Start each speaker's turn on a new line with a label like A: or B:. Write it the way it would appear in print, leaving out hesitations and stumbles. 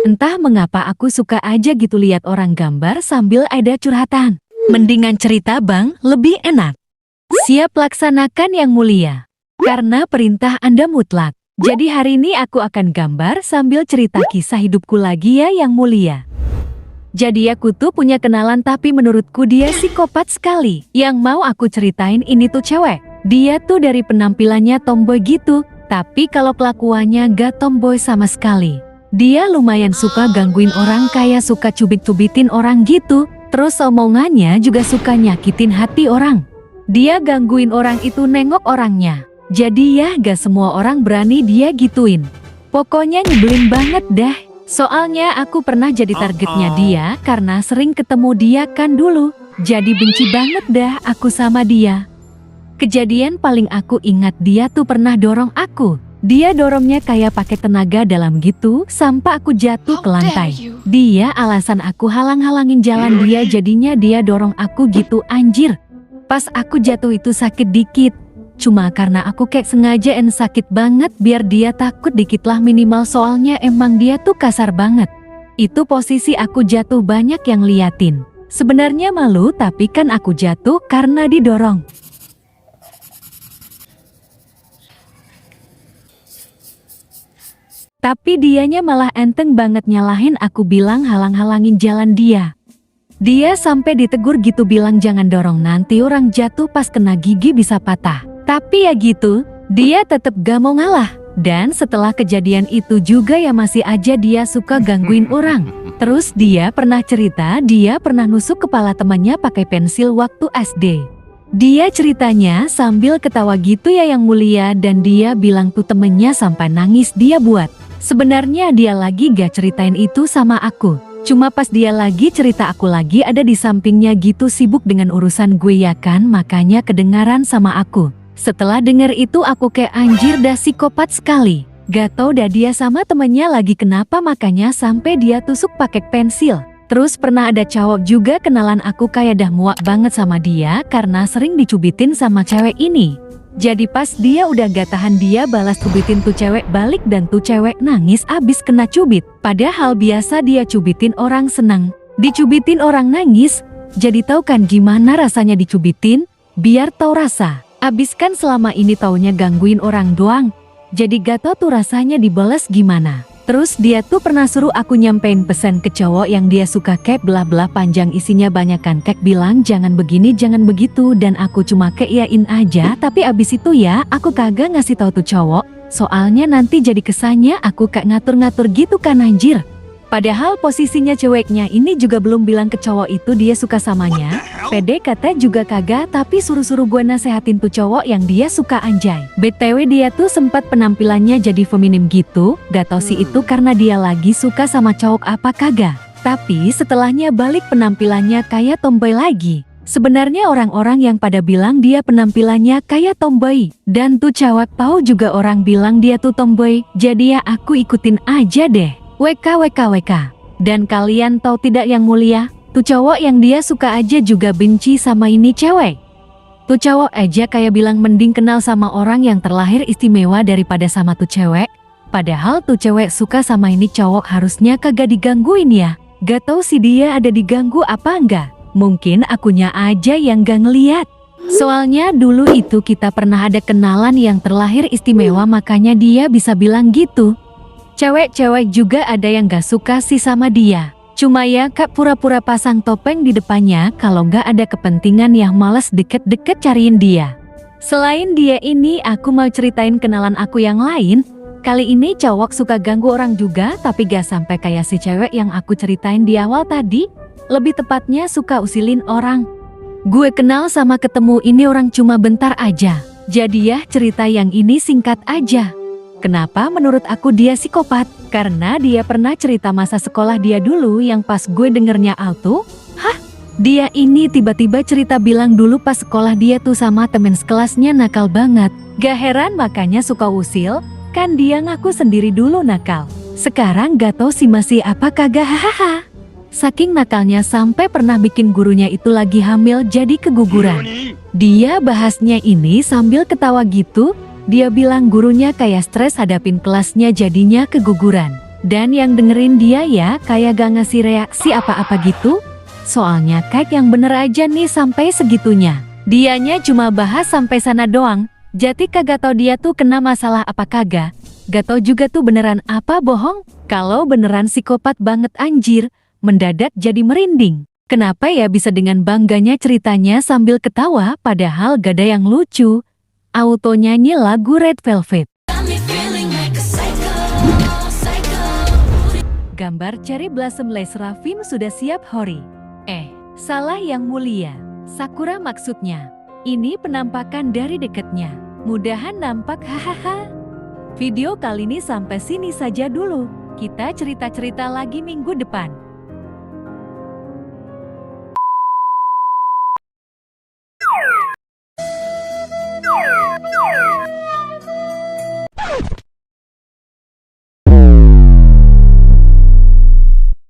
A: Entah mengapa aku suka aja gitu lihat orang gambar sambil ada curhatan. Mendingan cerita bang, lebih enak. Siap laksanakan yang mulia. Karena perintah Anda mutlak. Jadi hari ini aku akan gambar sambil cerita kisah hidupku lagi ya yang mulia. Jadi aku tuh punya kenalan tapi menurutku dia psikopat sekali. Yang mau aku ceritain ini tuh cewek. Dia tuh dari penampilannya tomboy gitu. Tapi kalau kelakuannya gak tomboy sama sekali. Dia lumayan suka gangguin orang kayak suka cubit-cubitin orang gitu. Terus omongannya juga suka nyakitin hati orang. Dia gangguin orang itu nengok orangnya. Jadi ya gak semua orang berani dia gituin. Pokoknya nyebelin banget dah. Soalnya aku pernah jadi targetnya dia karena sering ketemu dia kan dulu. Jadi benci banget dah aku sama dia. Kejadian paling aku ingat dia tuh pernah dorong aku. Dia dorongnya kayak pakai tenaga dalam gitu sampai aku jatuh ke lantai. Dia alasan aku halang-halangin jalan dia jadinya dia dorong aku gitu anjir. Pas aku jatuh itu sakit dikit. Cuma karena aku kayak sengaja sakit banget biar dia takut dikit lah minimal soalnya emang dia tuh kasar banget. Itu posisi aku jatuh banyak yang liatin. Sebenarnya malu tapi kan aku jatuh karena didorong. Tapi dianya malah enteng banget nyalahin aku bilang halang-halangin jalan dia. Dia sampai ditegur gitu bilang jangan dorong nanti orang jatuh pas kena gigi bisa patah. Tapi ya gitu, dia tetap gak mau ngalah. Dan setelah kejadian itu juga ya masih aja dia suka gangguin orang. Terus dia pernah cerita dia pernah nusuk kepala temannya pakai pensil waktu SD. Dia ceritanya sambil ketawa gitu ya yang mulia dan dia bilang tuh temennya sampai nangis dia buat. Sebenarnya dia lagi gak ceritain itu sama aku. Cuma pas dia lagi cerita aku lagi ada di sampingnya gitu sibuk dengan urusan gue ya kan makanya kedengaran sama aku. Setelah denger itu aku kayak anjir dah psikopat sekali. Gak tau dah dia sama temennya lagi kenapa makanya sampai dia tusuk pakai pensil. Terus pernah ada cowok juga kenalan aku kayak dah muak banget sama dia karena sering dicubitin sama cewek ini. Jadi pas dia udah gak tahan dia balas cubitin tuh cewek balik dan tuh cewek nangis abis kena cubit. Padahal biasa dia cubitin orang senang, dicubitin orang nangis. Jadi tahu kan gimana rasanya dicubitin? Biar tahu rasa. Abis kan selama ini taunya gangguin orang doang. Jadi gak tau tuh rasanya dibalas gimana. Terus dia tuh pernah suruh aku nyampein pesan ke cowok yang dia suka kayak belah-belah panjang isinya banyak kan kayak bilang jangan begini jangan begitu dan aku cuma keiyain aja tapi abis itu ya aku kagak ngasih tahu tuh cowok. Soalnya nanti jadi kesannya aku kayak ngatur-ngatur gitu kan anjir. Padahal posisinya ceweknya ini juga belum bilang ke cowok itu dia suka samanya. PDKT juga kagak tapi suruh-suruh gue nasehatin tuh cowok yang dia suka anjay. BTW dia tuh sempat penampilannya jadi feminim gitu. Gak tau sih itu karena dia lagi suka sama cowok apa kagak. Tapi setelahnya balik penampilannya kayak tomboy lagi. Sebenarnya orang-orang yang pada bilang dia penampilannya kayak tomboy. Dan tuh cewek tahu juga orang bilang dia tuh tomboy. Jadi ya aku ikutin aja deh. WK. Dan kalian tahu tidak yang mulia? Tuh cowok yang dia suka aja juga benci sama ini cewek. Tuh cowok aja kayak bilang mending kenal sama orang yang terlahir istimewa daripada sama tuh cewek. Padahal tuh cewek suka sama ini cowok harusnya kagak digangguin ya. Gak tahu sih dia ada diganggu apa enggak. Mungkin akunya aja yang gak ngeliat. Soalnya dulu itu kita pernah ada kenalan yang terlahir istimewa makanya dia bisa bilang gitu. Cewek-cewek juga ada yang gak suka sih sama dia. Cuma ya kak pura-pura pasang topeng di depannya kalau gak ada kepentingan yang males deket-deket cariin dia. Selain dia ini aku mau ceritain kenalan aku yang lain. Kali ini cowok suka ganggu orang juga tapi gak sampai kayak si cewek yang aku ceritain di awal tadi. Lebih tepatnya suka usilin orang. Gue kenal sama ketemu ini orang cuma bentar aja. Jadi ya cerita yang ini singkat aja. Kenapa menurut aku dia psikopat? Karena dia pernah cerita masa sekolah dia dulu yang pas gue dengernya auto. Hah? Dia ini tiba-tiba cerita bilang dulu pas sekolah dia tuh sama temen sekelasnya nakal banget. Gak heran makanya suka usil, kan dia ngaku sendiri dulu nakal. Sekarang gak tau sih masih apa kagak hahaha. Saking nakalnya sampai pernah bikin gurunya itu lagi hamil jadi keguguran. Dia bahasnya ini sambil ketawa gitu. Dia bilang gurunya kayak stres hadapin kelasnya jadinya keguguran. Dan yang dengerin dia ya kayak gak ngasih reaksi apa-apa gitu. Soalnya kayak yang bener aja nih sampai segitunya. Dianya cuma bahas sampai sana doang. Jadi kagak tau dia tuh kena masalah apa kagak. Gak tau juga tuh beneran apa bohong. Kalau beneran psikopat banget anjir. Mendadak jadi merinding. Kenapa ya bisa dengan bangganya ceritanya sambil ketawa padahal gak ada yang lucu. Auto nyanyi lagu Red Velvet. Gambar Cherry Blossom Lace Raffin sudah siap Hori. Salah yang mulia. Sakura maksudnya. Ini penampakan dari dekatnya. Mudahan nampak hahaha. Video kali ini sampai sini saja dulu. Kita cerita-cerita lagi minggu depan.